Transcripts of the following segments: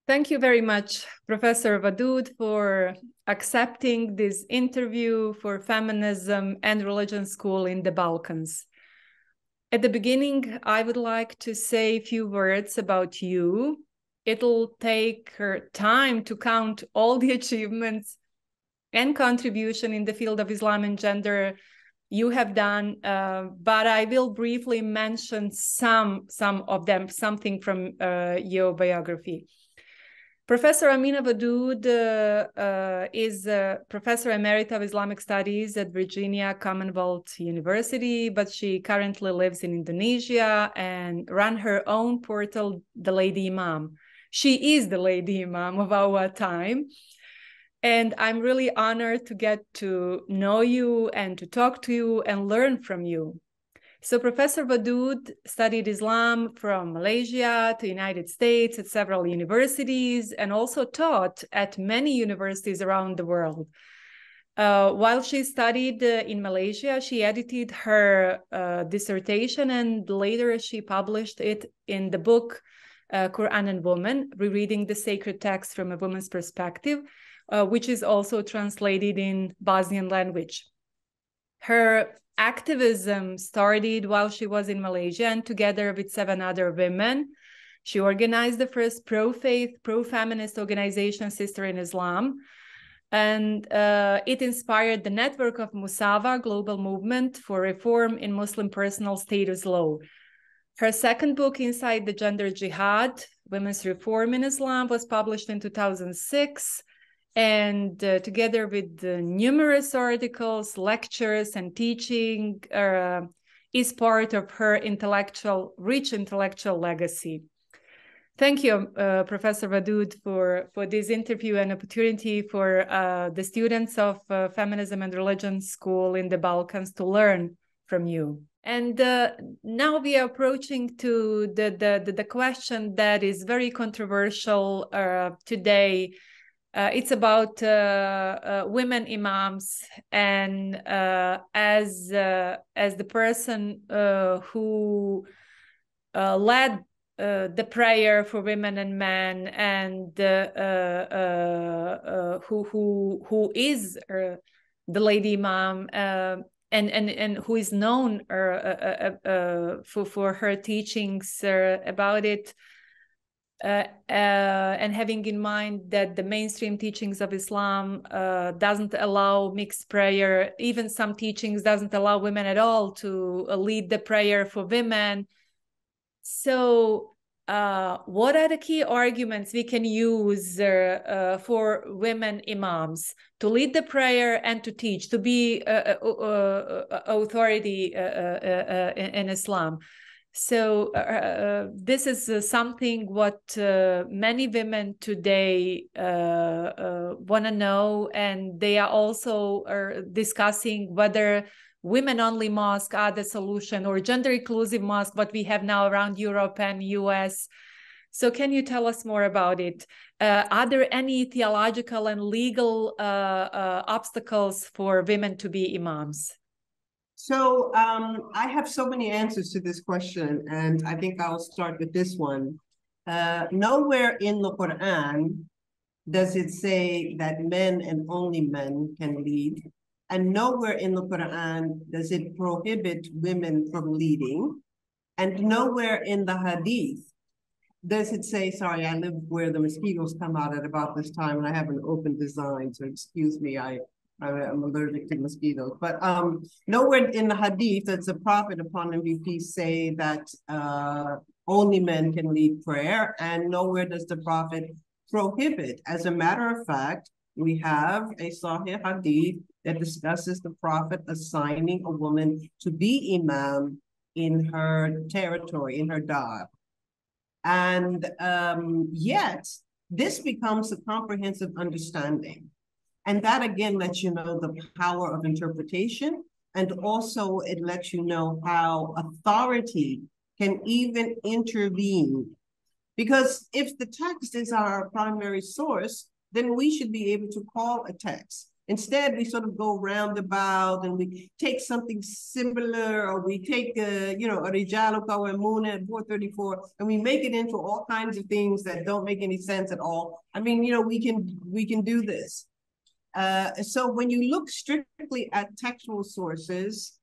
Thank you very much, Professor Wadud, for accepting this interview for Feminism and Religion School in the Balkans. At the beginning, I would like to say a few words about you. It'll take time to count all the achievements and contribution in the field of Islam and gender you have done, but I will briefly mention some of them, something from your biography. Professor Amina Wadud is a Professor Emeritus of Islamic Studies at Virginia Commonwealth University, but she currently lives in Indonesia and runs her own portal, The Lady Imam. She is the Lady Imam of our time. And I'm really honored to get to know you and to talk to you and learn from you. So Professor Wadud studied Islam from Malaysia to the United States at several universities and also taught at many universities around the world. While she studied in Malaysia, she edited her dissertation and later she published it in the book Qur'an and Woman, Rereading the Sacred Text from a Woman's Perspective, which is also translated in Bosnian language. Her activism started while she was in Malaysia, and together with 7 other women, she organized the first pro-faith, pro-feminist organization, Sister in Islam. And it inspired the network of Musawa, global movement for reform in Muslim personal status law. Her second book, Inside the Gender Jihad, Women's Reform in Islam, was published in 2006. And together with numerous articles, lectures, and teaching, is part of her rich intellectual legacy. Thank you, Professor Wadud, for this interview and opportunity for the students of Feminism and Religion School in the Balkans to learn from you. And now we are approaching to the question that is very controversial today. It's about women imams, and as the person who led the prayer for women and men, and who is the Lady Imam, and who is known for her teachings about it. And having in mind that the mainstream teachings of Islam doesn't allow mixed prayer, even some teachings doesn't allow women at all to lead the prayer for women. So what are the key arguments we can use for women imams to lead the prayer and to teach, to be authority in Islam? So this is something what many women today want to know, and they are also discussing whether women-only mosque are the solution, or gender-inclusive mosque, what we have now around Europe and US. So can you tell us more about it? Are there any theological and legal obstacles for women to be imams? So I have so many answers to this question, and I think I'll start with this one. Nowhere in the Quran does it say that men and only men can lead, and nowhere in the Quran does it prohibit women from leading, and nowhere in the Hadith does it say, sorry, I live where the mosquitoes come out at about this time, and I have an open design, so excuse me, I'm allergic to mosquitoes. But nowhere in the Hadith does the Prophet, upon him be peace, say that only men can lead prayer, and nowhere does the Prophet prohibit. As a matter of fact, we have a Sahih Hadith that discusses the Prophet assigning a woman to be imam in her territory, in her dar. And yet, this becomes a comprehensive understanding. And that again lets you know the power of interpretation, and also it lets you know how authority can even intervene. Because if the text is our primary source, then we should be able to call a text Instead, we sort of go roundabout and we take something similar, or we take, a rijalu qawwamuna at 434, and we make it into all kinds of things that don't make any sense at all. I mean, we can do this. So when you look strictly at textual sources,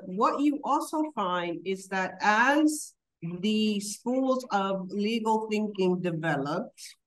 what you also find is that as the schools of legal thinking developed,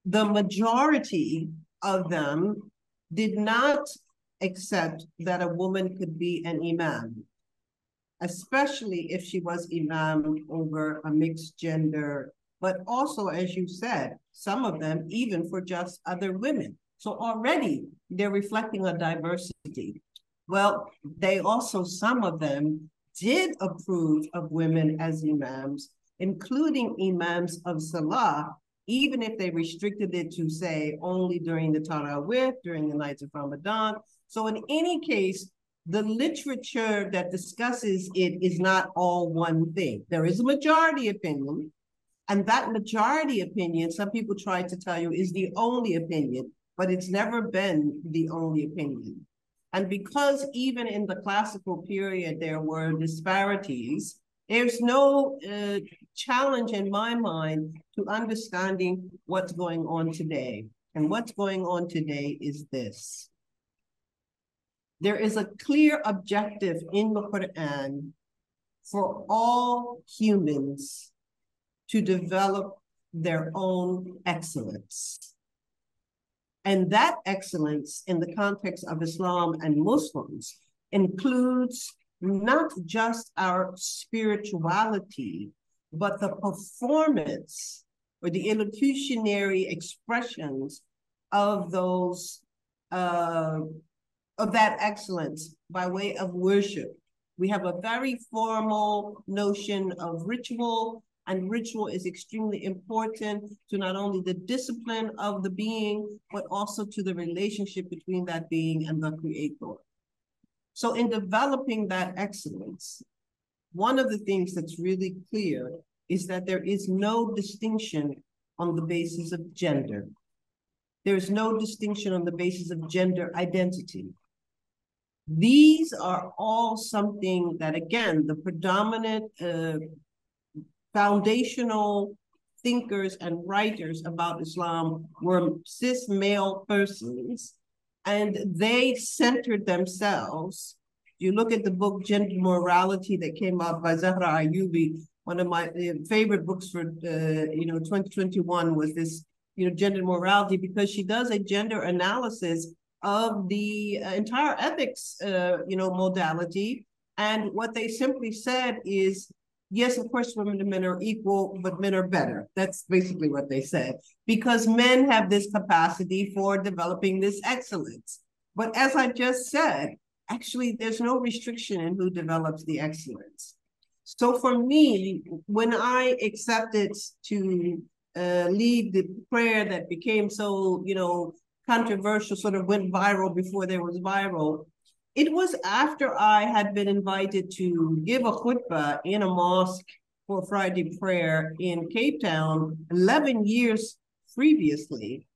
the majority of them did not accept that a woman could be an imam, especially if she was imam over a mixed gender, but also, as you said, some of them even for just other women. So already they're reflecting a diversity. Well, they also, some of them did approve of women as imams, including imams of Salah, even if they restricted it to, say, only during the Tarawih, during the nights of Ramadan. So in any case, the literature that discusses it is not all one thing. There is a majority opinion, and that majority opinion, some people try to tell you, is the only opinion, but it's never been the only opinion. And because even in the classical period, there were disparities, there's no challenge in my mind to understanding what's going on today. And what's going on today is this. There is a clear objective in the Qur'an for all humans to develop their own excellence. And that excellence in the context of Islam and Muslims includes not just our spirituality, but the performance or the illocutionary expressions of those, of that excellence by way of worship. We have a very formal notion of ritual, and ritual is extremely important to not only the discipline of the being, but also to the relationship between that being and the Creator. So in developing that excellence, one of the things that's really clear is that there is no distinction on the basis of gender. There's no distinction on the basis of gender identity. These are all something that, again, the predominant foundational thinkers and writers about Islam were cis male persons, and they centered themselves. You look at the book Gender Morality that came out by Zahra Ayubi. One of my favorite books for 2021 was this, Gender Morality, because she does a gender analysis of the entire ethics, modality. And what they simply said is, yes, of course, women and men are equal, but men are better. That's basically what they said, because men have this capacity for developing this excellence. But as I just said, actually, there's no restriction in who develops the excellence. So for me, when I accepted to lead the prayer that became so, controversial, sort of went viral before there was viral, it was after I had been invited to give a khutbah in a mosque for Friday prayer in Cape Town 11 years previously.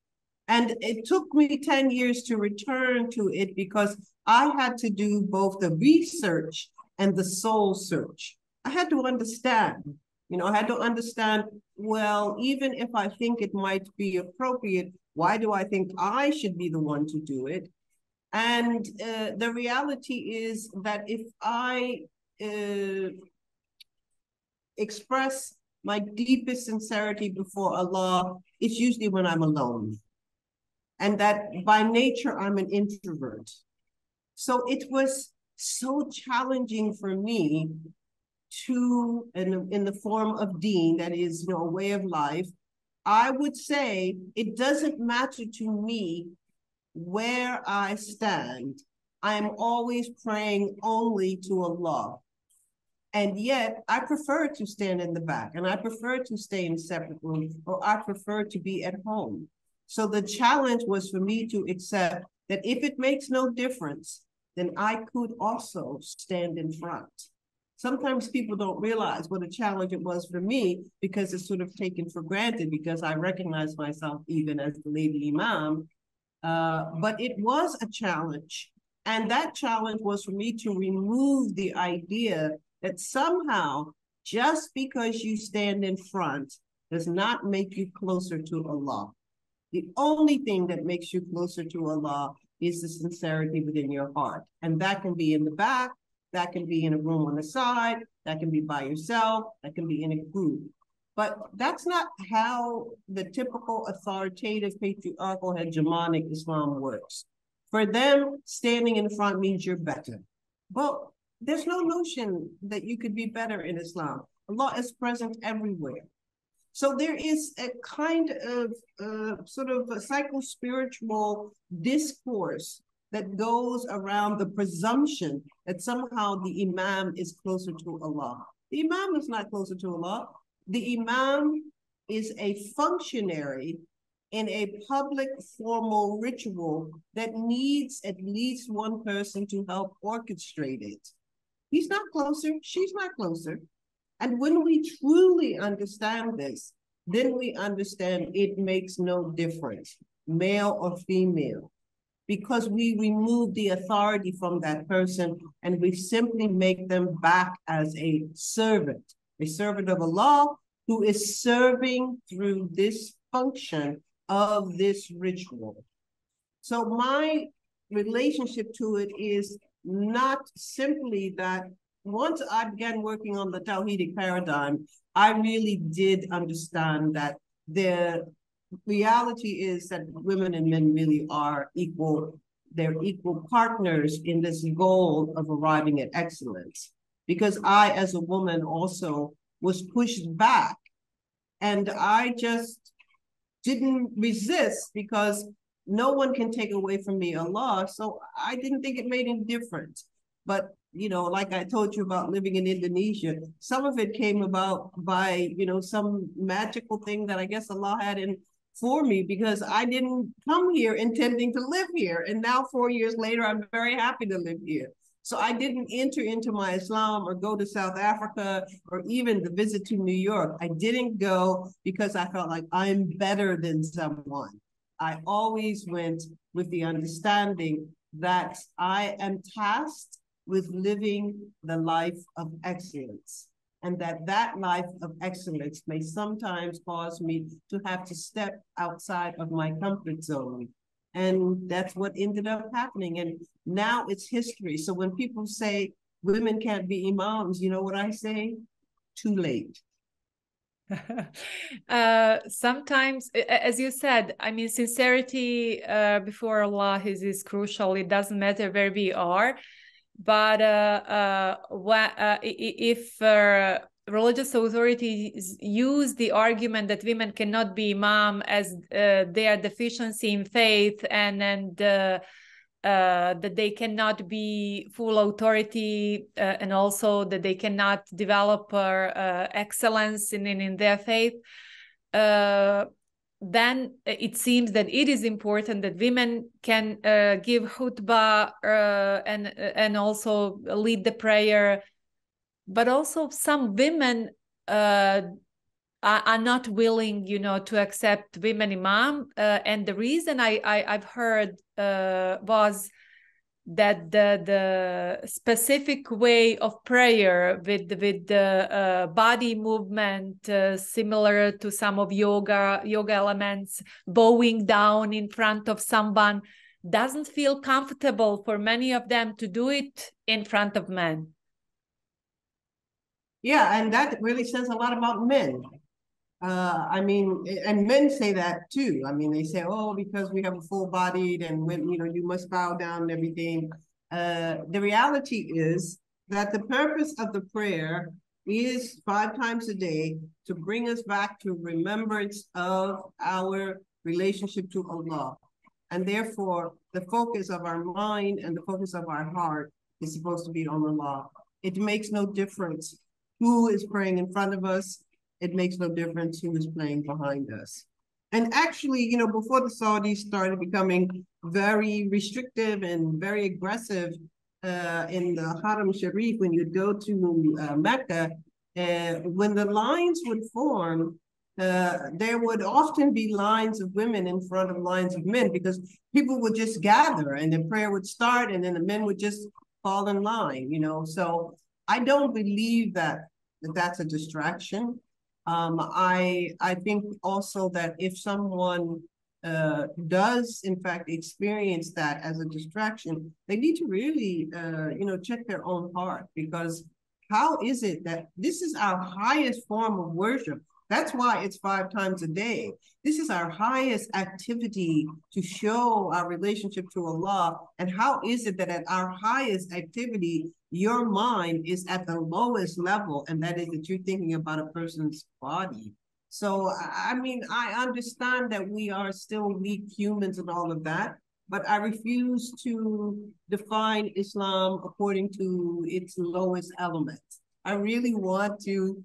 And it took me 10 years to return to it because I had to do both the research and the soul search. I had to understand, well, even if I think it might be appropriate, why do I think I should be the one to do it? And the reality is that if I express my deepest sincerity before Allah, it's usually when I'm alone. And that by nature, I'm an introvert. So it was so challenging for me to, in the form of deen, that is, a way of life, I would say it doesn't matter to me where I stand. I am always praying only to Allah. And yet I prefer to stand in the back, and I prefer to stay in separate rooms, or I prefer to be at home. So the challenge was for me to accept that if it makes no difference, then I could also stand in front. Sometimes people don't realize what a challenge it was for me because it's sort of taken for granted, because I recognize myself even as the lady imam. But it was a challenge. And that challenge was for me to remove the idea that somehow just because you stand in front does not make you closer to Allah. The only thing that makes you closer to Allah is the sincerity within your heart. And that can be in the back, that can be in a room on the side, that can be by yourself, that can be in a group. But that's not how the typical authoritative, patriarchal, hegemonic Islam works. For them, standing in front means you're better. Well, there's no notion that you could be better in Islam. Allah is present everywhere. So there is a kind of sort of a psycho-spiritual discourse that goes around the presumption that somehow the imam is closer to Allah. The imam is not closer to Allah. The imam is a functionary in a public formal ritual that needs at least one person to help orchestrate it. He's not closer, she's not closer. And when we truly understand this, then we understand it makes no difference, male or female, because we remove the authority from that person and we simply make them back as a servant of Allah who is serving through this function of this ritual. So my relationship to it is not simply that once I began working on the Tawhidic paradigm, I really did understand that the reality is that women and men really are equal. They're equal partners in this goal of arriving at excellence. Because I, as a woman, also was pushed back. And I just didn't resist because no one can take away from me Allah. So I didn't think it made any difference. But, you know, like I told you about living in Indonesia, some of it came about by, you know, some magical thing that I guess Allah had in for me, because I didn't come here intending to live here. And now 4 years later, I'm very happy to live here. So I didn't enter into my Islam or go to South Africa or even the visit to New York. I didn't go because I felt like I'm better than someone. I always went with the understanding that I am tasked with living the life of excellence, and that life of excellence may sometimes cause me to have to step outside of my comfort zone. And that's what ended up happening. And now it's history. So when people say women can't be imams, you know what I say? Too late. Sometimes, as you said, I mean, sincerity before Allah is crucial. It doesn't matter where we are. But if religious authorities use the argument that women cannot be imam as their deficiency in faith, and that they cannot be full authority, and also that they cannot develop excellence in their faith, then it seems that it is important that women can give khutbah and also lead the prayer. But also some women are not willing, you know, to accept women imam. And the reason I've heard was that the specific way of prayer with the body movement, similar to some of yoga elements, bowing down in front of someone, doesn't feel comfortable for many of them to do it in front of men. Yeah, and that really says a lot about men. I mean, and men say that too. I mean, they say, oh, because we have a full bodied and when, you know, you must bow down and everything. The reality is that the purpose of the prayer is 5 times a day to bring us back to remembrance of our relationship to Allah. And therefore, the focus of our mind and the focus of our heart is supposed to be on Allah. It makes no difference who is praying in front of us. It makes no difference who is playing behind us. And actually, you know, before the Saudis started becoming very restrictive and very aggressive in the Haram Sharif, when you go to Mecca, when the lines would form, there would often be lines of women in front of lines of men because people would just gather and the prayer would start and then the men would just fall in line, you know. So I don't believe that that's a distraction. I think also that if someone does in fact experience that as a distraction, they need to really, you know, check their own heart, because how is it that this is our highest form of worship? That's why it's 5 times a day. This is our highest activity to show our relationship to Allah. And how is it that at our highest activity, your mind is at the lowest level, and that is that you're thinking about a person's body? So, I mean, I understand that we are still weak humans and all of that, but I refuse to define Islam according to its lowest elements. I really want to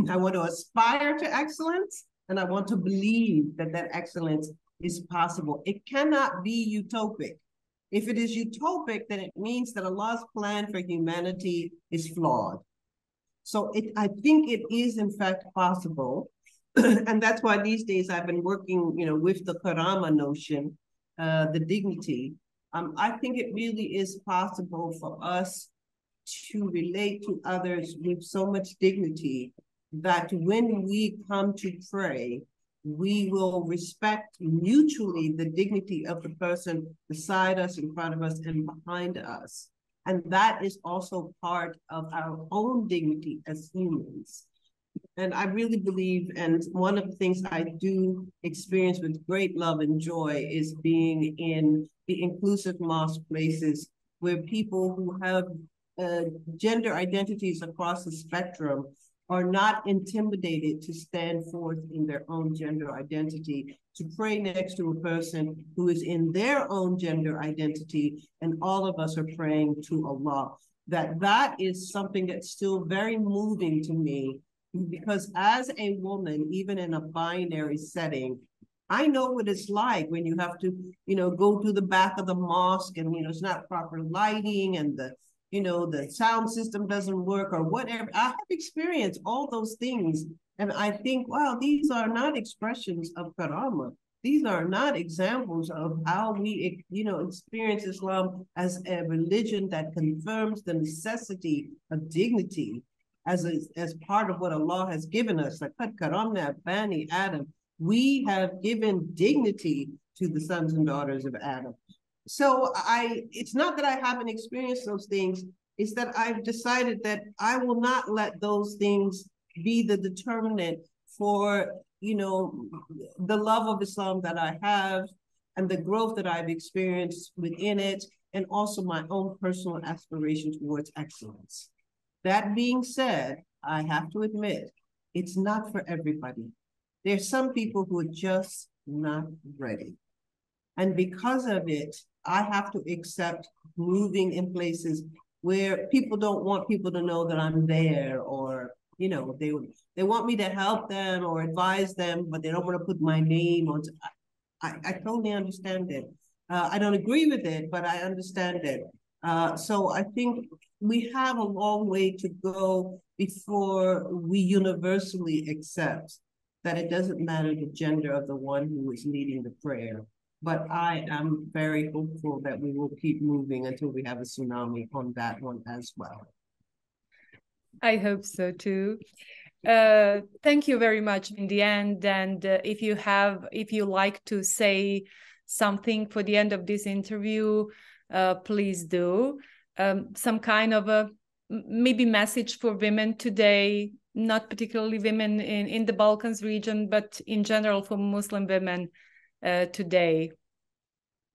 I want to aspire to excellence, and I want to believe that that excellence is possible. It cannot be utopic. If it is utopic, then it means that Allah's plan for humanity is flawed. So I think it is in fact possible. And that's why these days I've been working, you know, with the karama notion, the dignity. I think it really is possible for us to relate to others with so much dignity that when we come to pray, we will respect mutually the dignity of the person beside us, in front of us, and behind us. And that is also part of our own dignity as humans. And I really believe, and one of the things I do experience with great love and joy is being in the inclusive mosque places where people who have gender identities across the spectrum are not intimidated to stand forth in their own gender identity, to pray next to a person who is in their own gender identity, and all of us are praying to Allah. That is something that's still very moving to me, because as a woman, even in a binary setting, I know what it's like when you have to, you know, go to the back of the mosque and, you know, it's not proper lighting and the, you know, the sound system doesn't work or whatever. I have experienced all those things. And I think, wow, these are not expressions of karama. These are not examples of how we, you know, experience Islam as a religion that confirms the necessity of dignity as part of what Allah has given us. Like karamna bani Adam, we have given dignity to the sons and daughters of Adam. So it's not that I haven't experienced those things, it's that I've decided that I will not let those things be the determinant for, you know, the love of Islam that I have and the growth that I've experienced within it, and also my own personal aspiration towards excellence. That being said, I have to admit, it's not for everybody. There's some people who are just not ready. And because of it, I have to accept moving in places where people don't want people to know that I'm there, or, you know, they want me to help them or advise them, but they don't want to put my name on. I totally understand it. I don't agree with it, but I understand it. So I think we have a long way to go before we universally accept that it doesn't matter the gender of the one who is leading the prayer. But I am very hopeful that we will keep moving until we have a tsunami on that one as well. I hope so too. Thank you very much in the end. And if you like to say something for the end of this interview, please do. Some kind of a maybe message for women today, not particularly women in the Balkans region, but in general for Muslim women today.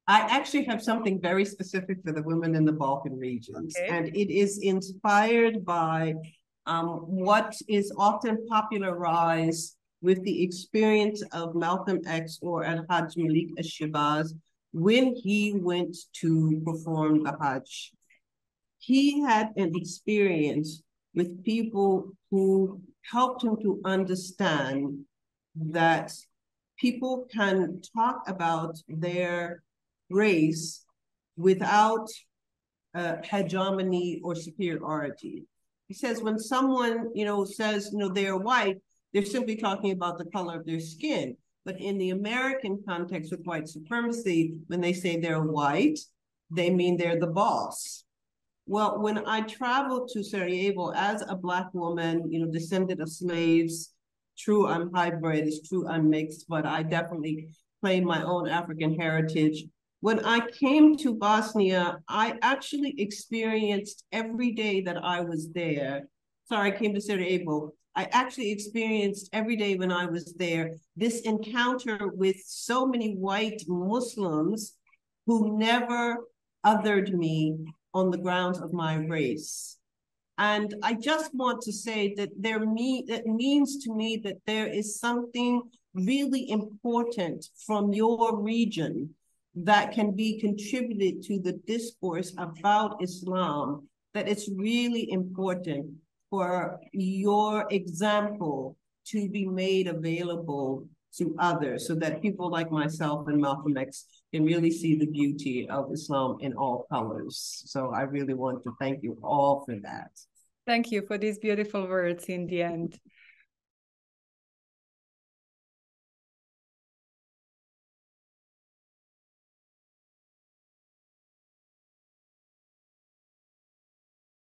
I actually have something very specific for the women in the Balkan regions, okay. And it is inspired by what is often popularized with the experience of Malcolm X or Al-Hajj Malik al-Shabazz when he went to perform the Hajj. He had an experience with people who helped him to understand that people can talk about their race without hegemony or superiority. He says when someone, you know, says, you know, they're white, they're simply talking about the color of their skin. But in the American context with white supremacy, when they say they're white, they mean they're the boss. Well, when I traveled to Sarajevo as a Black woman, you know, descendant of slaves, true I'm hybrid, it's true I'm mixed, but I definitely claim my own African heritage. When I came to Bosnia, I actually experienced every day that I was there. Sorry, I came to Sarajevo. I actually experienced every day when I was there this encounter with so many white Muslims who never othered me on the grounds of my race. And I just want to say that that means to me that there is something really important from your region that can be contributed to the discourse about Islam, that it's really important for your example to be made available to others so that people like myself and Malcolm X can really see the beauty of Islam in all colors. So I really want to thank you all for that. Thank you for these beautiful words in the end.